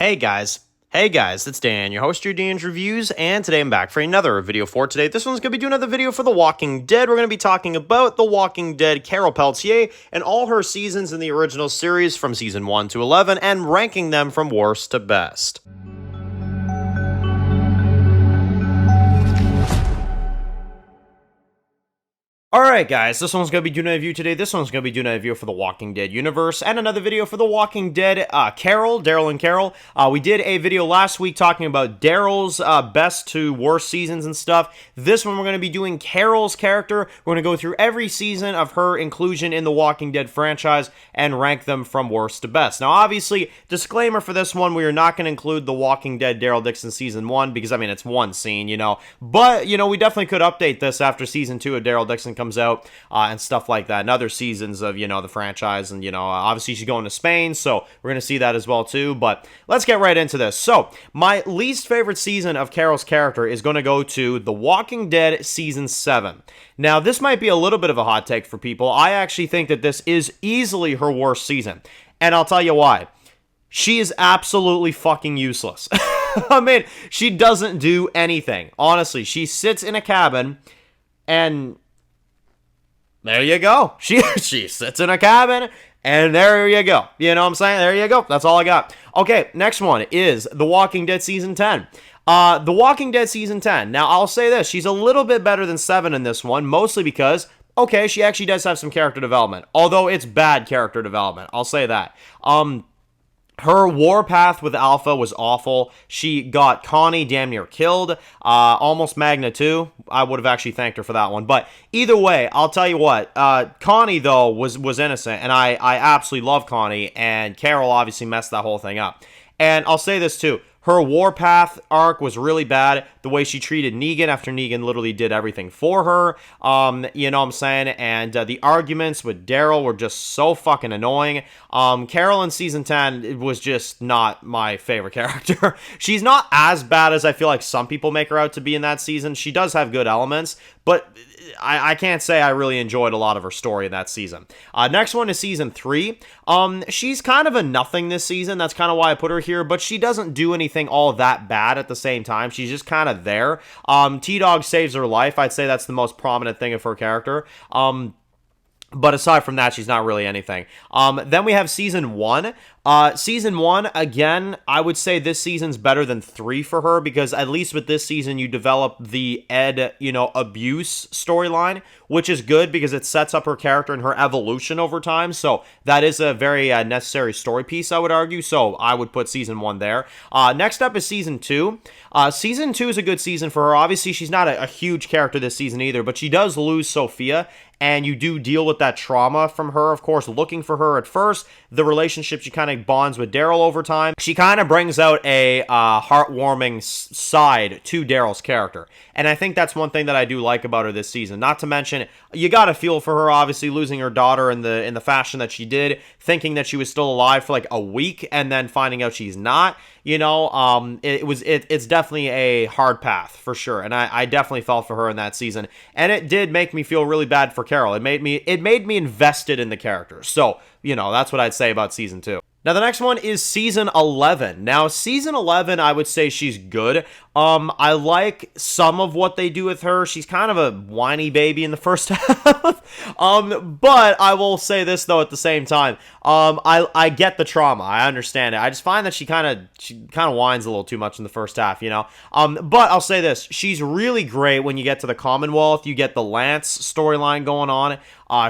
Hey guys, it's Dan, your host, your Dan's Reviews, and today I'm back for another video for today. This one's going to be doing another video for The Walking Dead. We're going to be talking about The Walking Dead, Carol Peltier, and all her seasons in the original series from season 1 to 11, and ranking them from worst to best. Alright guys, this one's going to be doing a review today. This one's going to be doing a review for The Walking Dead universe, and another video for The Walking Dead, Daryl and Carol. We did a video last week talking about Daryl's best to worst seasons and stuff. This one we're going to be doing Carol's character. We're going to go through every season of her inclusion in the Walking Dead franchise and rank them from worst to best. Now obviously, disclaimer for this one, we are not going to include The Walking Dead Daryl Dixon season 1, because I mean it's one scene, you know. But, you know, we definitely could update this after season 2 of Daryl Dixon comes out and stuff like that, and other seasons of, you know, the franchise. And, you know, obviously she's going to Spain, so we're going to see that as well too. But let's get right into this. So my least favorite season of Carol's character is going to go to The Walking Dead season 7. Now this might be a little bit of a hot take for people. I actually think that this is easily her worst season, and I'll tell you why. She is absolutely fucking useless. I mean, she doesn't do anything. Honestly, she sits in a cabin and there you go. She sits in a cabin, and there you go. You know what I'm saying? There you go. That's all I got. Okay, next one is The Walking Dead Season 10. The Walking Dead Season 10. Now, I'll say this. She's a little bit better than 7 in this one, mostly because, okay, she actually does have some character development. Although it's bad character development. I'll say that. Her warpath with Alpha was awful. She got Connie damn near killed. Almost Magna too. I would have actually thanked her for that one. But either way, I'll tell you what. Connie, though, was innocent. And I absolutely love Connie. And Carol obviously messed that whole thing up. And I'll say this too. Her warpath arc was really bad. The way she treated Negan after Negan literally did everything for her. You know what I'm saying? And the arguments with Daryl were just so fucking annoying. Carol in season 10 it was just not my favorite character. She's not as bad as I feel like some people make her out to be in that season. She does have good elements, but I can't say I really enjoyed a lot of her story in that season. Next one is season 3. She's kind of a nothing this season. That's kind of why I put her here, but she doesn't do anything all that bad at the same time. She's just kind of there. T-Dog saves her life. I'd say that's the most prominent thing of her character. But aside from that, she's not really anything. Then we have season 1. Season 1, again, I would say this season's better than 3 for her, because at least with this season, you develop the Ed, you know, abuse storyline, which is good because it sets up her character and her evolution over time. So that is a very necessary story piece, I would argue. So I would put season 1 there. Next up is season 2. Season 2 is a good season for her. Obviously, she's not a huge character this season either, but she does lose Sophia, and you do deal with that trauma from her, of course, looking for her at first. The relationship she kind of bonds with Daryl over time. She kind of brings out a heartwarming side to Daryl's character. And I think that's one thing that I do like about her this season. Not to mention, you gotta feel for her, obviously, losing her daughter in the fashion that she did, thinking that she was still alive for like a week, and then finding out she's not. You know, it's definitely a hard path, for sure. And I definitely felt for her in that season. And it did make me feel really bad for Carol. It made me invested in the character. So, you know, that's what I'd say about season 2. Now, the next one is season 11. Now, season 11, I would say she's good. I like some of what they do with her. She's kind of a whiny baby in the first half. But I will say this, though, at the same time. I get the trauma. I understand it. I just find that she kind of whines a little too much in the first half, you know? But I'll say this. She's really great when you get to the Commonwealth. You get the Lance storyline going on.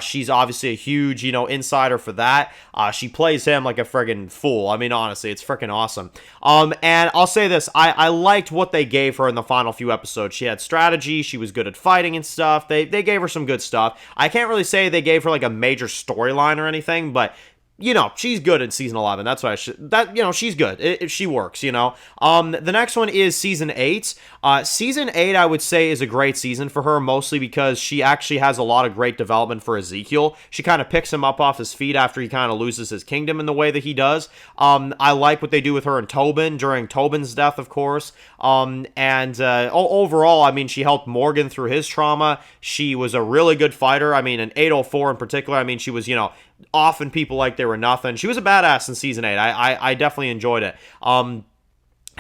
She's obviously a huge, you know, insider for that. She plays him like a friggin' fool. I mean, honestly, it's freaking awesome. And I'll say this. I liked what they gave her in the final few episodes. She had strategy. She was good at fighting and stuff. They gave her some good stuff. I can't really say they gave her like a major storyline or anything, but you know, she's good in season 11. That's why you know, she's good. She works, you know. The next one is season 8. Season 8, I would say, is a great season for her, mostly because she actually has a lot of great development for Ezekiel. She kind of picks him up off his feet after he kind of loses his kingdom in the way that he does. I like what they do with her and Tobin during Tobin's death, of course. Overall, I mean, she helped Morgan through his trauma. She was a really good fighter. I mean, in 804 in particular, I mean, she was, you know, offing people like they were nothing. She was a badass in season 8. I definitely enjoyed it.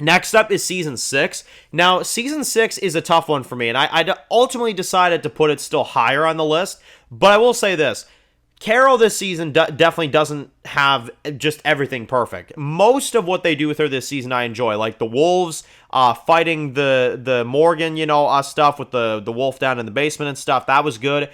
Next up is season 6. Now, season 6 is a tough one for me, and I ultimately decided to put it still higher on the list, but I will say this. Carol this season definitely doesn't have just everything perfect. Most of what they do with her this season I enjoy, like the wolves fighting the Morgan, stuff with the wolf down in the basement and stuff. That was good.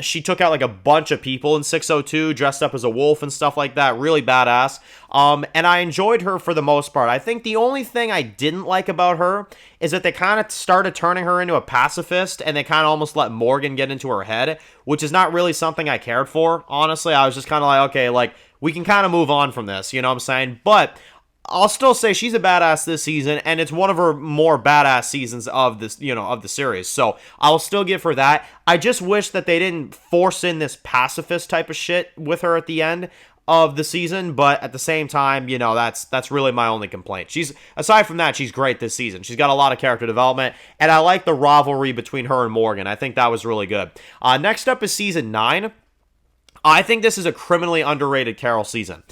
She took out like a bunch of people in 602 dressed up as a wolf and stuff like that. Really badass. And I enjoyed her for the most part. I think the only thing I didn't like about her is that they kind of started turning her into a pacifist, and they kind of almost let Morgan get into her head, which is not really something I cared for, honestly. I was just kind of like, okay, like, we can kind of move on from this, you know what I'm saying? But I'll still say she's a badass this season, and it's one of her more badass seasons of this, of the series. So I'll still give her that. I just wish that they didn't force in this pacifist type of shit with her at the end of the season, but at the same time, that's really my only complaint. Aside from that, she's great this season. She's got a lot of character development, and I like the rivalry between her and Morgan. I think that was really good. Next up is season 9. I think this is a criminally underrated Carol season.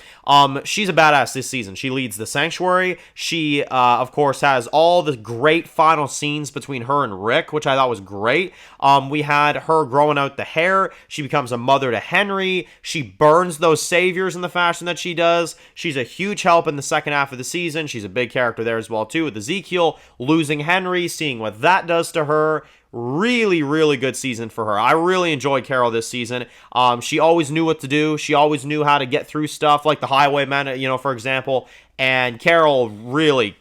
She's a badass this season. She leads the Sanctuary. She, of course, has all the great final scenes between her and Rick, which I thought was great. We had her growing out the hair. She becomes a mother to Henry. She burns those saviors in the fashion that she does. She's a huge help in the second half of the season. She's a big character there as well, too, with Ezekiel losing Henry, seeing what that does to her. Really, really good season for her. I really enjoyed Carol this season. She always knew what to do. She always knew how to get through stuff, like the Highwaymen, for example. And Carol really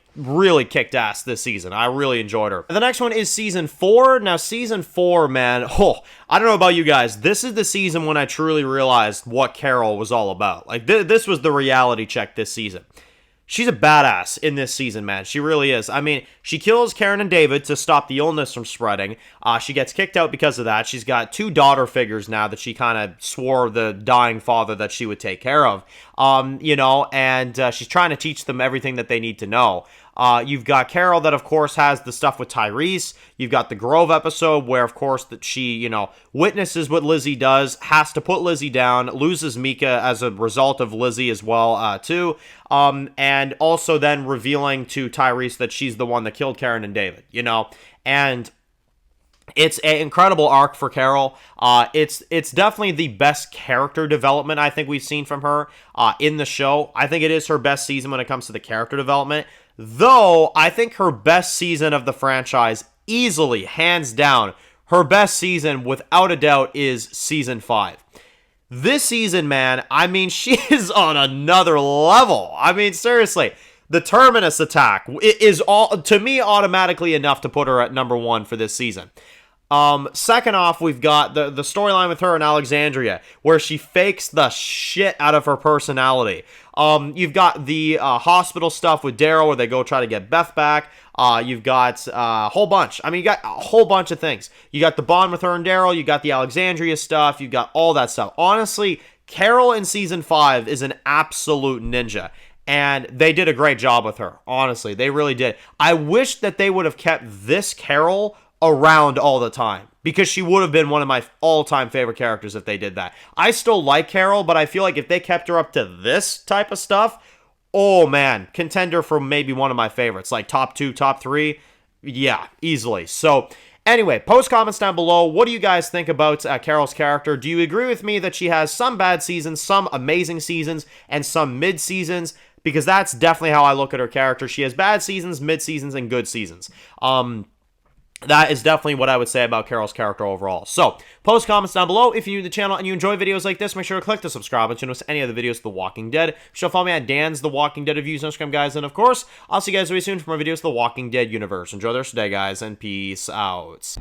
kicked ass this season. I really enjoyed her. And the next one is season 4. Now, season 4, man, I don't know about you guys. This is the season when I truly realized what Carol was all about. Like, this was the reality check this season. She's a badass in this season, man. She really is. I mean, she kills Karen and David to stop the illness from spreading. She gets kicked out because of that. She's got 2 daughter figures now that she kind of swore the dying father that she would take care of. And she's trying to teach them everything that they need to know. You've got Carol that, of course, has the stuff with Tyrese. You've got the Grove episode where, of course, that she, witnesses what Lizzie does, has to put Lizzie down, loses Mika as a result of Lizzie as well, too. And also then revealing to Tyrese that she's the one that killed Karen and David, and it's an incredible arc for Carol. It's definitely the best character development I think we've seen from her in the show. I think it is her best season when it comes to the character development. Though, I think her best season of the franchise, easily, hands down, her best season, without a doubt, is season 5. This season, man, I mean, she is on another level. I mean, seriously, the Terminus attack is, to me, automatically enough to put her at number 1 for this season. Second off, we've got the storyline with her in Alexandria, where she fakes the shit out of her personality. You've got the hospital stuff with Daryl, where they go try to get Beth back. You've got a whole bunch. I mean, you got a whole bunch of things. You got the bond with her and Daryl. You got the Alexandria stuff. You got all that stuff. Honestly, Carol in season 5 is an absolute ninja. And they did a great job with her. Honestly, they really did. I wish that they would have kept this Carol around all the time, because she would have been one of my all-time favorite characters if they did that. I still like Carol, but I feel like if they kept her up to this type of stuff, oh man, contender for maybe one of my favorites, like top 2, top 3, yeah, easily. So anyway, post comments down below. What do you guys think about Carol's character? Do you agree with me that she has some bad seasons, some amazing seasons, and some mid seasons? Because that's definitely how I look at her character. She has bad seasons, mid seasons, and good seasons. That is definitely what I would say about Carol's character overall. So, post comments down below. If you're new to the channel and you enjoy videos like this, make sure to click the subscribe button to notice any other videos of The Walking Dead. She'll follow me at Dan's The Walking Dead Reviews on Instagram, guys. And, of course, I'll see you guys very soon for more videos of The Walking Dead universe. Enjoy the rest of the day, guys, and peace out.